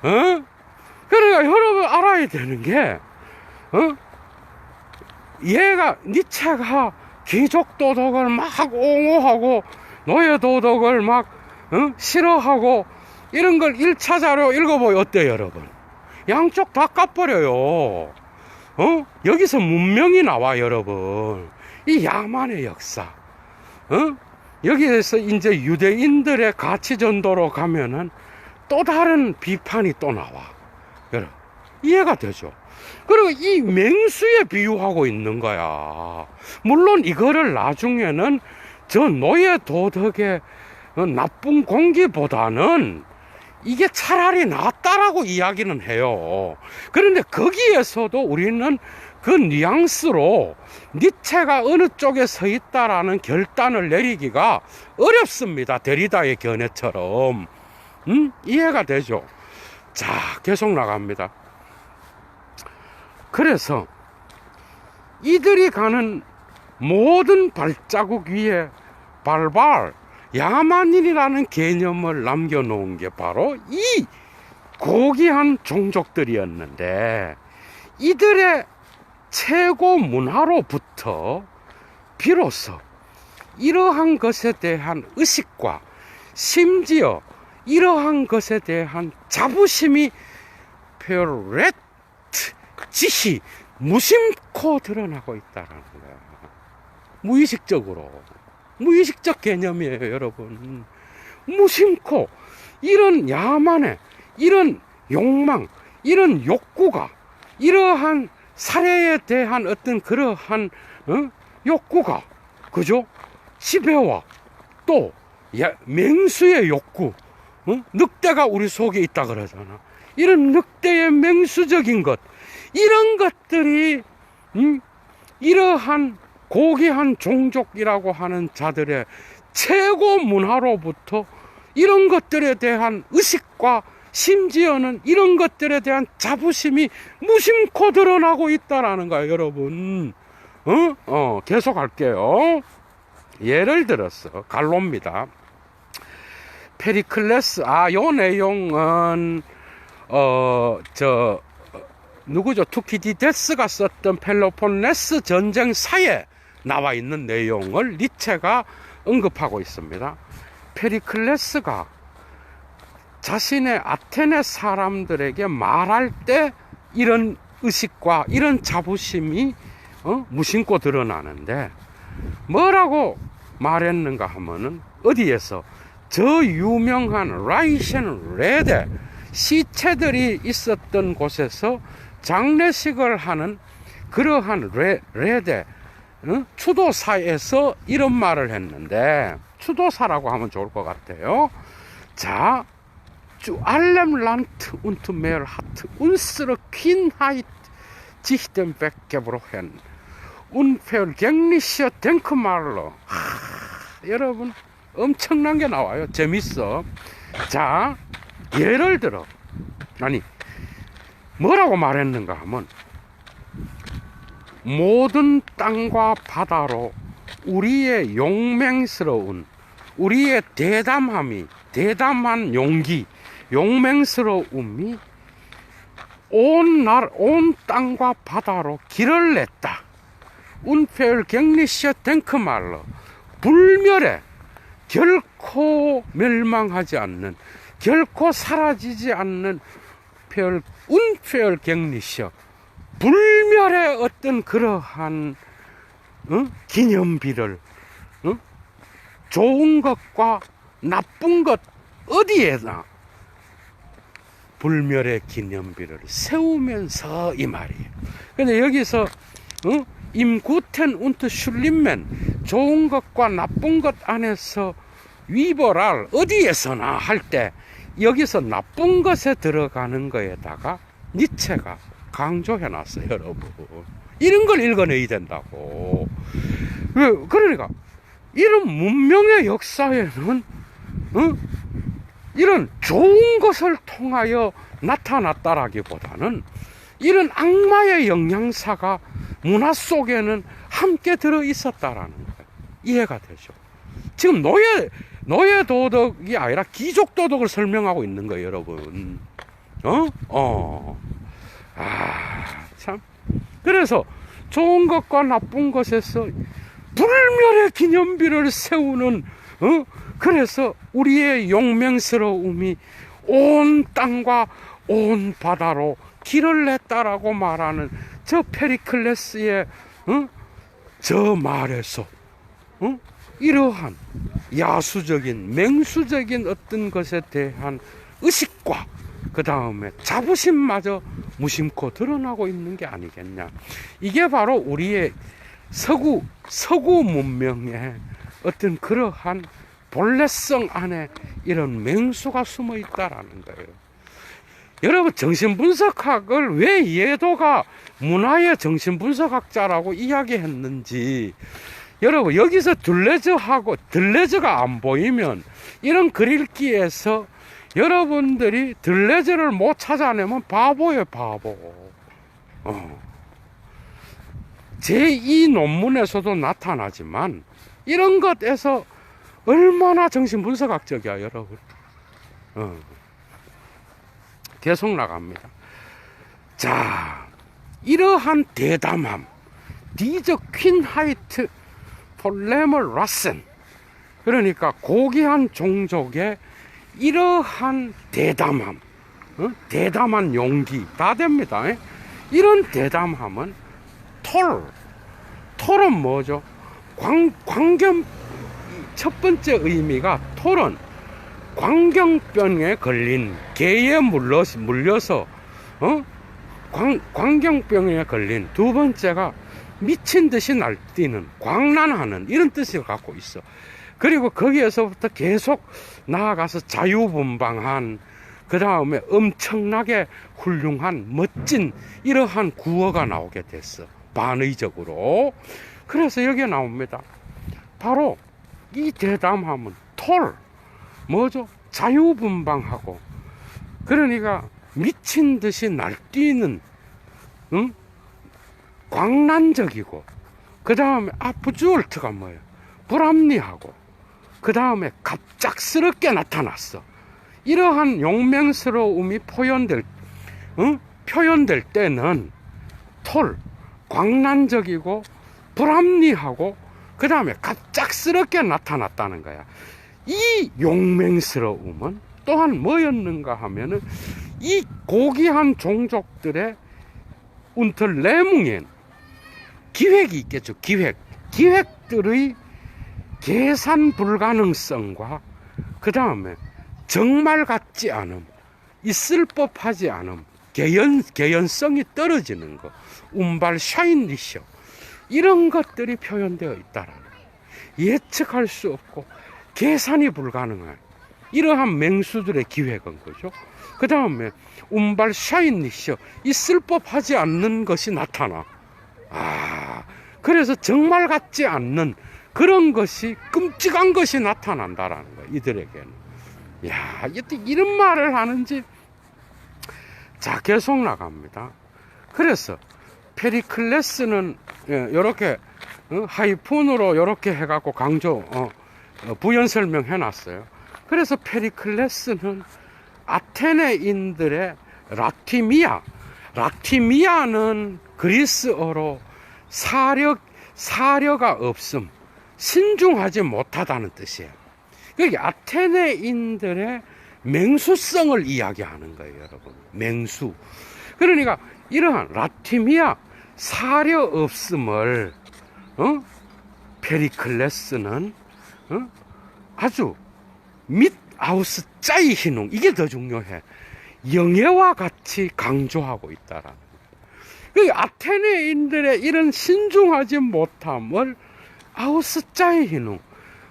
Speaker 1: 그러니까 여러분 알아야 되는 게, 얘가, 니체가 귀족 도덕을 막 옹호하고 노예 도덕을 막 싫어하고 이런 걸 1차 자료 읽어보요. 어때요, 여러분? 양쪽 다 까버려요. 여기서 문명이 나와, 여러분. 이 야만의 역사. 여기에서 이제 유대인들의 가치 전도로 가면은 또 다른 비판이 또 나와. 여러분, 이해가 되죠? 그리고 이 맹수에 비유하고 있는 거야. 물론 이거를 나중에는 저 노예 도덕의 나쁜 공기보다는 이게 차라리 낫다라고 이야기는 해요. 그런데 거기에서도 우리는 그 뉘앙스로 니체가 어느 쪽에 서 있다라는 결단을 내리기가 어렵습니다. 데리다의 견해처럼. 이해가 되죠? 자, 계속 나갑니다. 그래서 이들이 가는 모든 발자국 위에 발발 야만인이라는 개념을 남겨놓은 게 바로 이 고귀한 종족들이었는데, 이들의 최고 문화로부터 비로소 이러한 것에 대한 의식과 심지어 이러한 것에 대한 자부심이 페어레트 짓이 무심코 드러나고 있다는 거야. 무의식적으로. 무의식적 개념이에요, 여러분. 무심코 이런 야만의 이런 욕망, 이런 욕구가, 이러한 살해에 대한 어떤 그러한 욕구가, 그죠? 지배와 또 맹수의 욕구, 늑대가 우리 속에 있다 그러잖아. 이런 늑대의 맹수적인 것, 이런 것들이 이러한 고귀한 종족이라고 하는 자들의 최고 문화로부터 이런 것들에 대한 의식과 심지어는 이런 것들에 대한 자부심이 무심코 드러나고 있다라는 거예요, 여러분. 계속 할게요. 예를 들어서 갈로입니다. 페리클레스, 요 내용은 누구죠? 투키디데스가 썼던 펠로폰네스 전쟁사에 나와 있는 내용을 니체가 언급하고 있습니다. 페리클레스가 자신의 아테네 사람들에게 말할 때 이런 의식과 이런 자부심이 무심코 드러나는데, 뭐라고 말했는가 하면은, 어디에서 저 유명한 라이셴 레데 시체들이 있었던 곳에서 장례식을 하는 그러한 레데 추도사에서 이런 말을 했는데, 추도사라고 하면 좋을 것 같아요. 자, 주 알렘 란트 운트 메얼 하트 운스르 퀸하이트 지히덴 백개브로헨 운페얼 갱리시어 댕크말러. 여러분, 엄청난 게 나와요. 재밌어. 자, 예를 들어, 뭐라고 말했는가 하면, 모든 땅과 바다로 우리의 용맹스러운, 우리의 대담한 용기, 용맹스러움이 온 땅과 바다로 길을 냈다. 운페얼 갱리시어 탱크말러. 불멸에 결코 멸망하지 않는, 결코 사라지지 않는 운페얼 갱리시어, 불멸의 어떤 그러한 기념비를, 좋은 것과 나쁜 것 어디에나 불멸의 기념비를 세우면서, 이 말이에요. 근데 여기서 임구텐 운트 슐림맨, 좋은 것과 나쁜 것 안에서 위버랄, 어디에서나 할 때 여기서 나쁜 것에 들어가는 거에다가 니체가 강조해놨어요, 여러분. 이런 걸 읽어내야 된다고. 그러니까 이런 문명의 역사에는 이런 좋은 것을 통하여 나타났다라기보다는 이런 악마의 영향사가 문화 속에는 함께 들어 있었다라는 거예요. 이해가 되죠? 지금 노예 도덕이 아니라 귀족 도덕을 설명하고 있는 거예요, 여러분. 참. 그래서 좋은 것과 나쁜 것에서 불멸의 기념비를 세우는, 그래서 우리의 용맹스러움이 온 땅과 온 바다로 길을 냈다라고 말하는 저 페리클레스의 저 말에서 이러한 야수적인, 맹수적인 어떤 것에 대한 의식과 그 다음에 자부심마저 무심코 드러나고 있는 게 아니겠냐. 이게 바로 우리의 서구 문명의 어떤 그러한 본래성 안에 이런 맹수가 숨어 있다라는 거예요. 여러분, 정신분석학을 왜 예도가 문화의 정신분석학자라고 이야기했는지, 여러분, 여기서 들레즈가 안 보이면 이런 글읽기에서 여러분들이 들레즈를 못 찾아내면 바보예요, 바보. 제2 논문에서도 나타나지만 이런 것에서 얼마나 정신분석학적이야, 여러분. 계속 나갑니다. 자, 이러한 대담함, 디저 퀸 하이트 폴레머 라센, 그러니까 고귀한 종족의 이러한 대담함, 대담한 용기 다 됩니다. 이런 대담함은 톨은 뭐죠? 광견, 첫 번째 의미가 톨은 광경병에 걸린 개에 물려서 광경병에 걸린, 두 번째가 미친 듯이 날뛰는, 광란하는 이런 뜻을 갖고 있어. 그리고 거기에서부터 계속 나아가서 자유분방한, 그 다음에 엄청나게 훌륭한 멋진 이러한 구어가 나오게 됐어, 반의적으로. 그래서 여기에 나옵니다. 바로 이 대담함은 뭐죠? 자유분방하고, 그러니까 미친 듯이 날뛰는, 광란적이고, 그 다음에 아프주얼트가 뭐예요? 불합리하고, 그 다음에 갑작스럽게 나타났어. 이러한 용맹스러움이 표현될 때는 광란적이고 불합리하고, 그 다음에 갑작스럽게 나타났다는 거야. 이 용맹스러움은 또한 뭐였는가 하면은 이 고귀한 종족들의 운틀레뭉엔 기획이 있겠죠. 기획들의 계산 불가능성과, 그 다음에 정말 같지 않음, 있을 법하지 않음, 개연성이 떨어지는 것, 운발샤인리쇼, 이런 것들이 표현되어 있다라는 거예요. 예측할 수 없고 계산이 불가능한 이러한 맹수들의 기획은 거죠. 그 다음에 운발샤인리쇼, 있을 법하지 않는 것이 나타나. 그래서 정말 같지 않는 그런 것이, 끔찍한 것이 나타난다라는 거예요, 이들에게는. 야, 이런 말을 하는지. 자, 계속 나갑니다. 그래서 페리클레스는 이렇게 하이픈으로 이렇게 해갖고 강조, 부연 설명해 놨어요. 그래서 페리클레스는 아테네인들의 라티미아는 그리스어로 사려가 없음, 신중하지 못하다는 뜻이에요. 그게 아테네인들의 맹수성을 이야기하는 거예요, 여러분. 맹수. 그러니까 이러한 라티미아, 사려 없음을 페리클레스는 아주 아우스 짜이 희농, 이게 더 중요해, 영예와 같이 강조하고 있다라는 거예요. 아테네인들의 이런 신중하지 못함을 아우스 짜이 희농,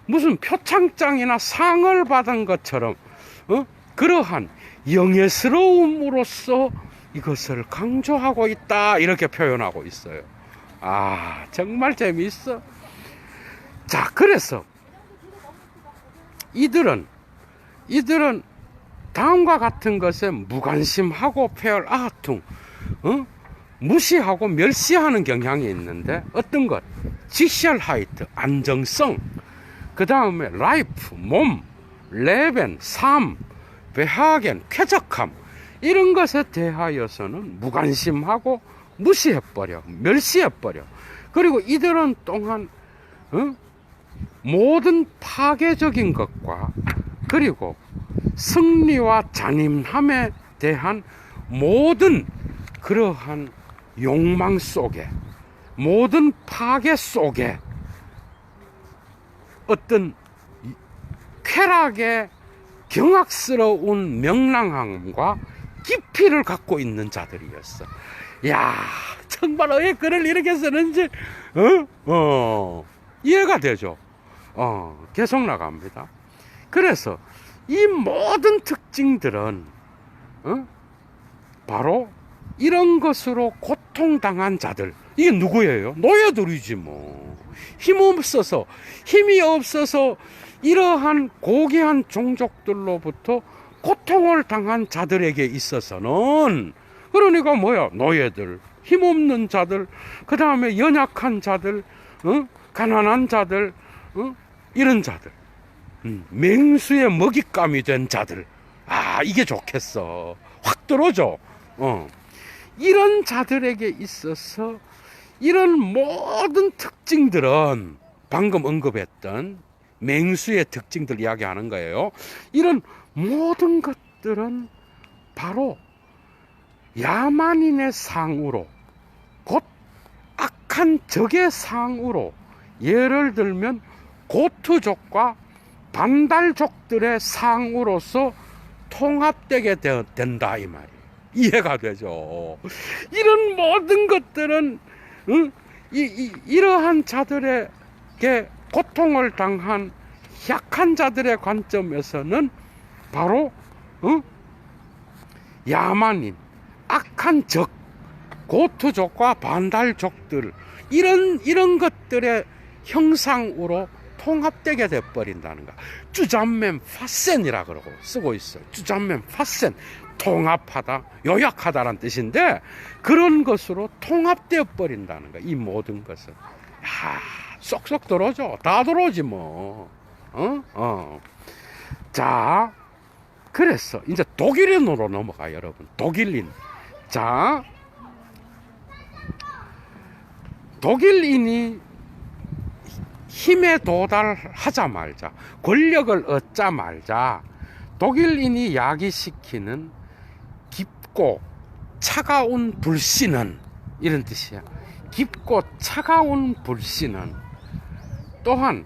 Speaker 1: 무슨 표창장이나 상을 받은 것처럼 그러한 영예스러움으로써 이것을 강조하고 있다, 이렇게 표현하고 있어요. 정말 재미있어. 자, 그래서 이들은 다음과 같은 것에 무관심하고 폐얼아퉁, 무시하고 멸시하는 경향이 있는데, 어떤 것? 지셜하이트, 안정성, 그 다음에 라이프, 몸, 레벤, 삶, 베하겐, 쾌적함, 이런 것에 대하여서는 무관심하고 무시해버려, 멸시해버려. 그리고 이들은 또한 모든 파괴적인 것과, 그리고 승리와 잔인함에 대한 모든 그러한 욕망 속에, 모든 파괴 속에 어떤 쾌락의 경악스러운 명랑함과 깊이를 갖고 있는 자들이었어. 야, 정말 왜 글을 이렇게 쓰는지 이해가 되죠. 계속 나갑니다. 그래서 이 모든 특징들은 바로 이런 것으로 고통당한 자들, 이게 누구예요? 노예들이지 뭐. 힘이 없어서 이러한 고귀한 종족들로부터 고통을 당한 자들에게 있어서는, 그러니까 뭐야? 노예들, 힘없는 자들, 그 다음에 연약한 자들, 가난한 자들, 이런 자들, 맹수의 먹잇감이 된 자들. 아, 이게 좋겠어. 확 들어오죠. 이런 자들에게 있어서 이런 모든 특징들은 방금 언급했던 맹수의 특징들 이야기하는 거예요. 이런 모든 것들은 바로 야만인의 상으로, 곧 악한 적의 상으로, 예를 들면 고트족과 반달족들의 상으로서 통합되게 된다 이 말이에요. 이해가 되죠. 이런 모든 것들은 이러한 자들에게 고통을 당한 약한 자들의 관점에서는 바로 야만인, 악한 적, 고트족과 반달족들, 이런 것들의 형상으로 통합되게 돼버린다는 거. 쭈잔맨 파센이라 그러고 쓰고 있어요. 쭈잔맨 파센, 통합하다, 요약하다라는 뜻인데, 그런 것으로 통합되어 버린다는 거. 이 모든 것은 쏙쏙 들어오죠. 다 들어오지 뭐. 자, 그래서 이제 독일인으로 넘어가요, 여러분. 독일인. 자, 독일인이 힘에 도달하자 말자, 권력을 얻자 말자, 독일인이 야기시키는 깊고 차가운 불신은, 이런 뜻이야. 깊고 차가운 불신은 또한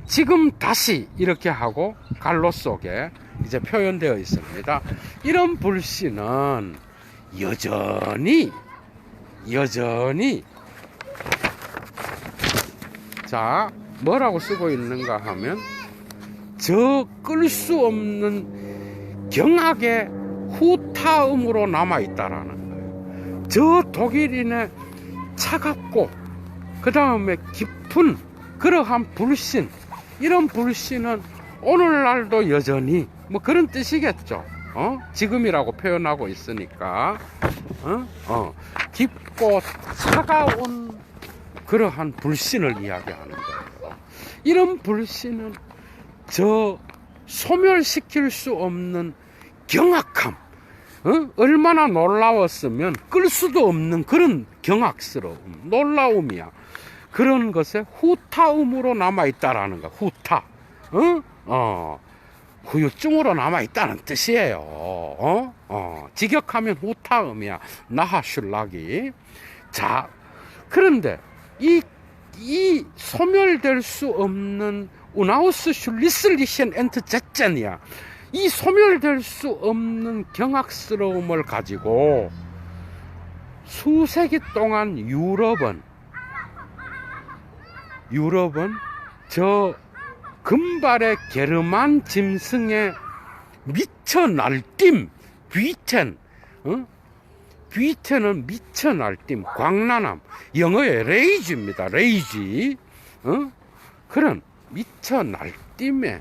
Speaker 1: 지금 다시 이렇게 하고 갈로 속에 이제 표현되어 있습니다. 이런 불신은 여전히 자, 뭐라고 쓰고 있는가 하면, 저 끌 수 없는 경악의 후타음으로 남아있다라는 거예요. 저 독일인의 차갑고 그 다음에 깊은 그러한 불신, 이런 불신은 오늘날도 여전히 뭐 그런 뜻이겠죠. 지금이라고 표현하고 있으니까 깊고 차가운 그러한 불신을 이야기하는 거예요. 이런 불신은 저 소멸시킬 수 없는 경악함, 얼마나 놀라웠으면 끌 수도 없는 그런 경악스러움, 놀라움이야. 그런 것에 후타음으로 남아있다라는 거. 후타, 후유증으로 남아있다는 뜻이에요. 직역하면 후타음이야. 나하슐락이. 자, 그런데 이 소멸될 수 없는 우나우스 슐리슬리션 엔트 제젠이야. 이 소멸될 수 없는 경악스러움을 가지고 수세기 동안 유럽은 저 금발의 게르만 짐승의 미쳐 날뛰임, 귀텐은 미쳐 날뛰임, 광란함, 영어의 레이지입니다. 레이지. 그런 미쳐 날뛰임을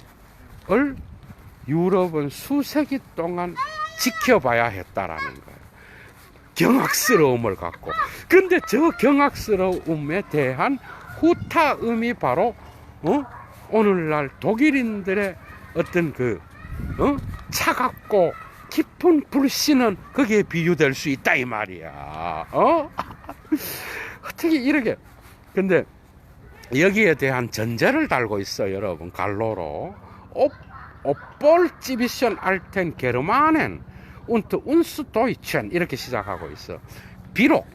Speaker 1: 유럽은 수세기 동안 지켜봐야 했다라는 거예요. 경악스러움을 갖고. 근데 저 경악스러움에 대한 후타음이 바로 오늘날 독일인들의 어떤 그 차갑고 깊은 불신은 거기에 비유될 수 있다 이 말이야. 어떻게 이렇게. 근데 여기에 대한 전제를 달고 있어요, 여러분. 갈로로 오볼 지비션 알텐 게르마넨 운트 운스 도이첸, 이렇게 시작하고 있어. 비록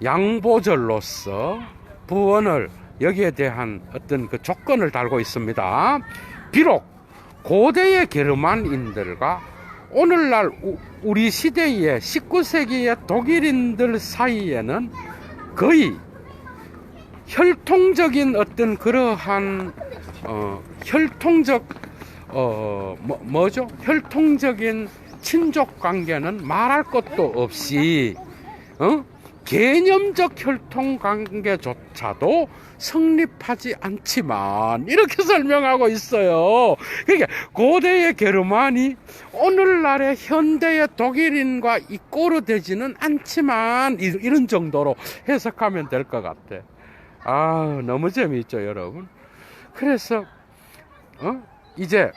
Speaker 1: 양보절로서 부언을, 여기에 대한 어떤 그 조건을 달고 있습니다. 비록 고대의 게르만인들과 오늘날 우리 시대의 19세기의 독일인들 사이에는 거의 혈통적인 어떤 그러한 혈통적 뭐죠? 혈통적인 친족 관계는 말할 것도 없이, 개념적 혈통 관계조차도 성립하지 않지만, 이렇게 설명하고 있어요. 그러니까 고대의 게르만이 오늘날의 현대의 독일인과 이꼬르 되지는 않지만, 이런 정도로 해석하면 될 것 같아. 아, 너무 재미있죠, 여러분. 그래서 이제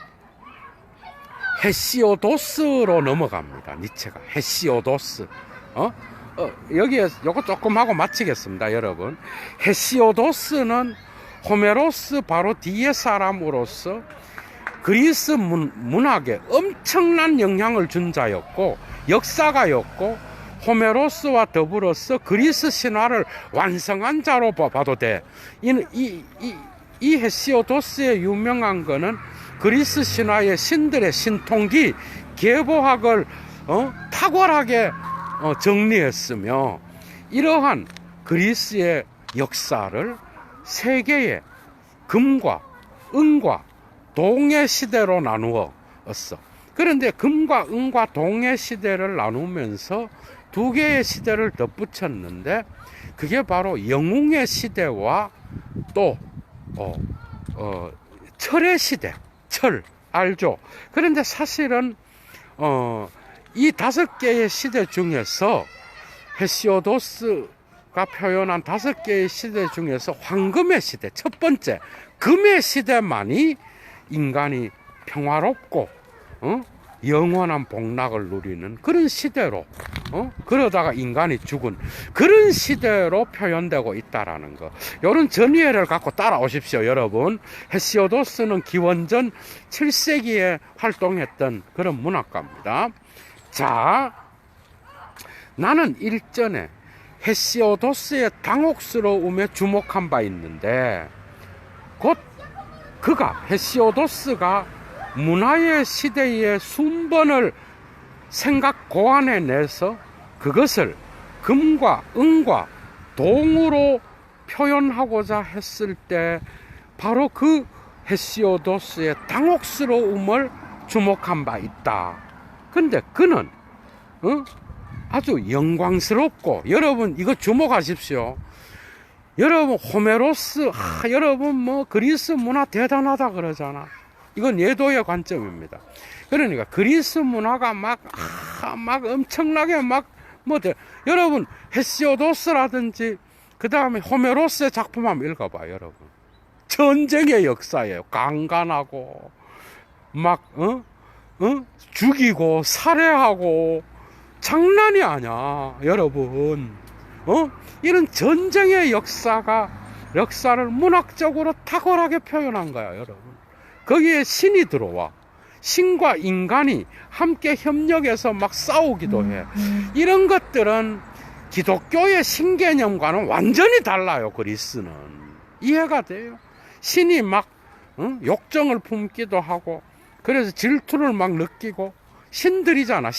Speaker 1: 헤시오도스로 넘어갑니다. 니체가 헤시오도스. 여기에 요거 조금 하고 마치겠습니다, 여러분. 헤시오도스는 호메로스 바로 뒤에 사람으로서 그리스 문학에 엄청난 영향을 준 자였고, 역사가였고, 호메로스와 더불어서 그리스 신화를 완성한 자로 봐도 돼. 이 헤시오도스의 유명한 거는 그리스 신화의 신들의 신통기, 계보학을 탁월하게 정리했으며, 이러한 그리스의 역사를 세계의 금과 은과 동의 시대로 나누었어. 그런데 금과 은과 동의 시대를 나누면서 두 개의 시대를 덧붙였는데, 그게 바로 영웅의 시대와 또 철의 시대, 철 알죠? 그런데 사실은 이 5개의 시대 중에서 헤시오도스가 표현한 5개의 시대 중에서 황금의 시대, 첫 번째 금의 시대만이 인간이 평화롭고 영원한 복락을 누리는 그런 시대로, 그러다가 인간이 죽은 그런 시대로 표현되고 있다라는 거. 이런 전이해를 갖고 따라오십시오, 여러분. 헤시오도스는 기원전 7세기에 활동했던 그런 문학가입니다. 자, 나는 일전에 헤시오도스의 당혹스러움에 주목한 바 있는데, 곧 헤시오도스가 문화의 시대의 순번을 생각 고안해 내서 그것을 금과 은과 동으로 표현하고자 했을 때, 바로 그 헤시오도스의 당혹스러움을 주목한 바 있다. 근데 그는 아주 영광스럽고, 여러분 이거 주목하십시오. 여러분 호메로스, 여러분 뭐 그리스 문화 대단하다 그러잖아. 이건 예도의 관점입니다. 그러니까 그리스 문화가 막 엄청나게 여러분 헤시오도스라든지 그 다음에 호메로스의 작품 한번 읽어봐, 여러분. 전쟁의 역사예요. 강간하고 죽이고 살해하고 장난이 아니야, 여러분. 이런 전쟁의 역사를 문학적으로 탁월하게 표현한 거야, 여러분. 거기에 신이 들어와. 신과 인간이 함께 협력해서 막 싸우기도 해. 이런 것들은 기독교의 신개념과는 완전히 달라요, 그리스는. 이해가 돼요? 신이 욕정을 품기도 하고, 그래서 질투를 막 느끼고, 신들이잖아,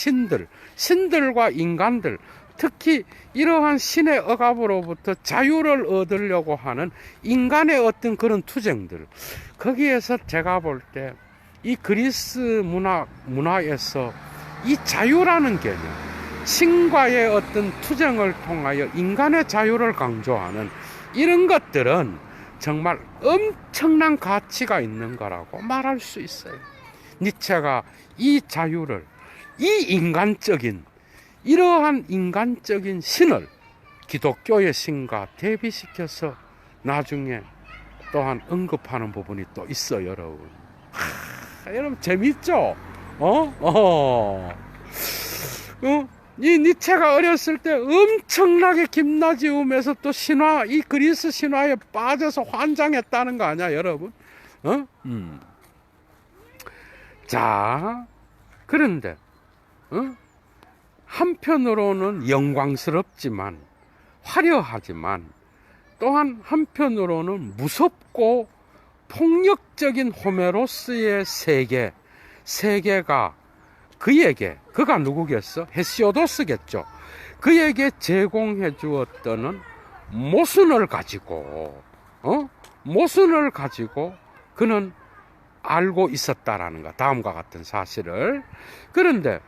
Speaker 1: 신들과 인간들, 특히 이러한 신의 억압으로부터 자유를 얻으려고 하는 인간의 어떤 그런 투쟁들, 거기에서 제가 볼 때 이 그리스 문화에서 이 자유라는 개념, 신과의 어떤 투쟁을 통하여 인간의 자유를 강조하는 이런 것들은 정말 엄청난 가치가 있는 거라고 말할 수 있어요. 니체가 이 자유를, 이러한 인간적인 신을 기독교의 신과 대비시켜서 나중에 또한 언급하는 부분이 또 있어요, 여러분. 여러분 재밌죠? 이 니체가 어렸을 때 엄청나게 김나지움에서 또 이 그리스 신화에 빠져서 환장했다는 거 아니야, 여러분? 자, 그런데 한편으로는 영광스럽지만, 화려하지만, 또한 한편으로는 무섭고 폭력적인 호메로스의 세계가 그가 누구겠어? 헤시오도스겠죠. 그에게 제공해 주었던 모순을 가지고 그는 알고 있었다라는 거. 다음과 같은 사실을. 그런데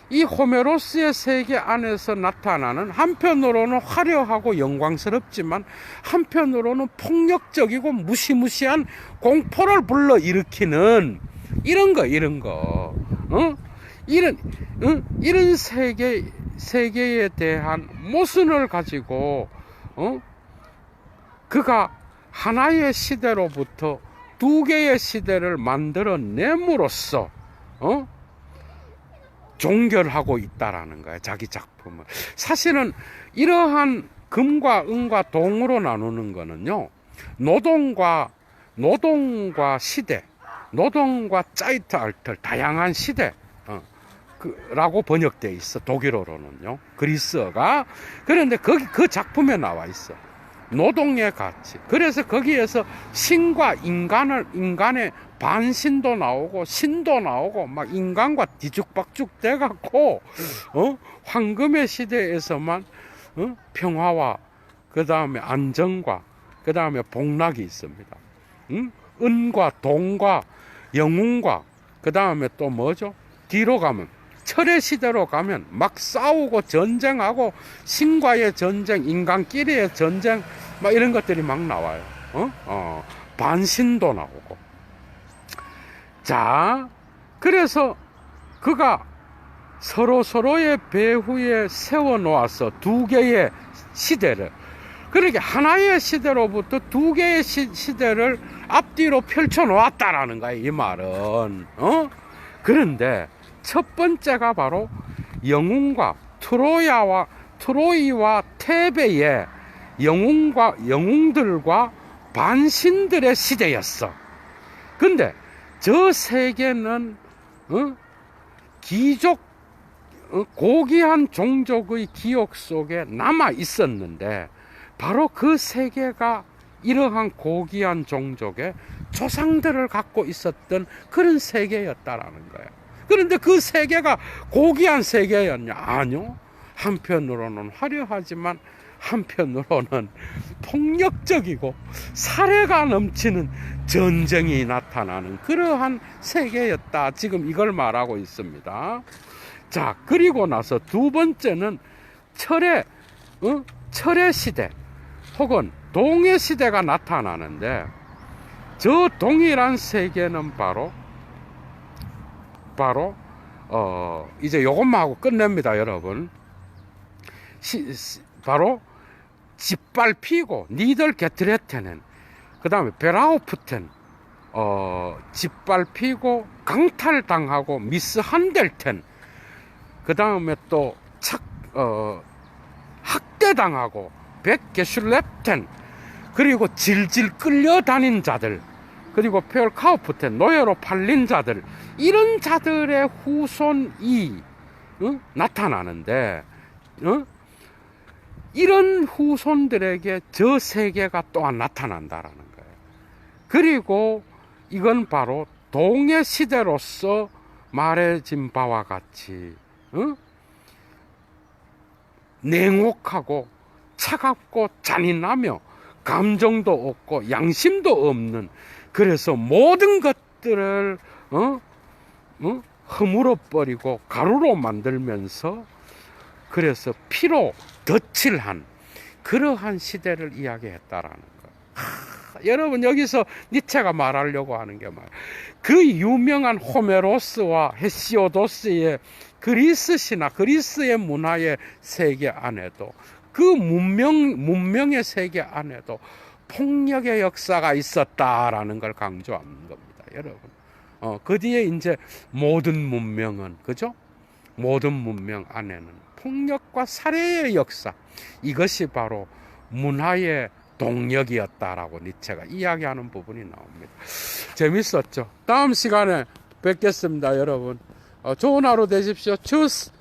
Speaker 1: 이 호메로스의 세계 안에서 나타나는 한편으로는 화려하고 영광스럽지만 한편으로는 폭력적이고 무시무시한 공포를 불러일으키는 이런 거. 이런 세계에 대한 모순을 가지고, 그가 하나의 시대로부터 두 개의 시대를 만들어냄으로써, 종결하고 있다라는 거예요. 자기 작품을. 사실은 이러한 금과 은과 동으로 나누는 거는요, 노동과 시대, 노동과 짜이트알터, 다양한 시대, 라고 번역되어 있어. 독일어로는요. 그리스어가. 그런데 그 작품에 나와 있어. 노동의 가치. 그래서 거기에서 신과 인간의 반신도 나오고 신도 나오고 막 인간과 뒤죽박죽 돼갖고 황금의 시대에서만 평화와 그 다음에 안정과 그 다음에 복락이 있습니다. 은과 동과 영웅과 그 다음에 또 뭐죠? 뒤로 가면 철의 시대로 가면 막 싸우고 전쟁하고 신과의 전쟁, 인간끼리의 전쟁 막 이런 것들이 막 나와요. 반신도 나오고. 자, 그래서 그가 서로의 배후에 세워놓아서 두 개의 시대를, 그러니까 하나의 시대로부터 두 개의 시대를 앞뒤로 펼쳐놓았다라는 거예요, 이 말은. 그런데 첫 번째가 바로 영웅과 트로이와 테베의 영웅들과 반신들의 시대였어. 근데 저 세계는 고귀한 종족의 기억 속에 남아 있었는데 바로 그 세계가 이러한 고귀한 종족의 조상들을 갖고 있었던 그런 세계였다라는 거예요. 그런데 그 세계가 고귀한 세계였냐? 아니요. 한편으로는 화려하지만 한편으로는 폭력적이고 살해가 넘치는 전쟁이 나타나는 그러한 세계였다. 지금 이걸 말하고 있습니다. 자, 그리고 나서 두 번째는 철의 시대 혹은 동의 시대가 나타나는데, 저 동일한 세계는 바로 이제 요것만 하고 끝냅니다, 여러분. 바로 짓밟히고 니들 게트레테는, 그 다음에 베라우프텐, 짓밟히고 강탈당하고 미스한델텐, 그 다음에 또 학대당하고 백게슐렙텐, 그리고 질질 끌려다닌 자들, 그리고 페얼카우프텐, 노예로 팔린 자들, 이런 자들의 후손이 나타나는데, 이런 후손들에게 저 세계가 또한 나타난다라는 거예요. 그리고 이건 바로 동의 시대로서 말해진 바와 같이 냉혹하고 차갑고 잔인하며 감정도 없고 양심도 없는, 그래서 모든 것들을 허물어 버리고 가루로 만들면서 그래서 피로 덧칠한 그러한 시대를 이야기했다라는 거예요. 여러분, 여기서 니체가 말하려고 하는 게 뭐예요? 그 유명한 호메로스와 헤시오도스의 그리스 신화, 그리스의 문화의 세계 안에도, 그 문명의 세계 안에도 폭력의 역사가 있었다라는 걸 강조하는 겁니다, 여러분. 그 뒤에 이제 모든 문명은, 그죠? 모든 문명 안에는 폭력과 살해의 역사, 이것이 바로 문화의 동력이었다라고 니체가 이야기하는 부분이 나옵니다. 재밌었죠? 다음 시간에 뵙겠습니다, 여러분. 좋은 하루 되십시오. 추스!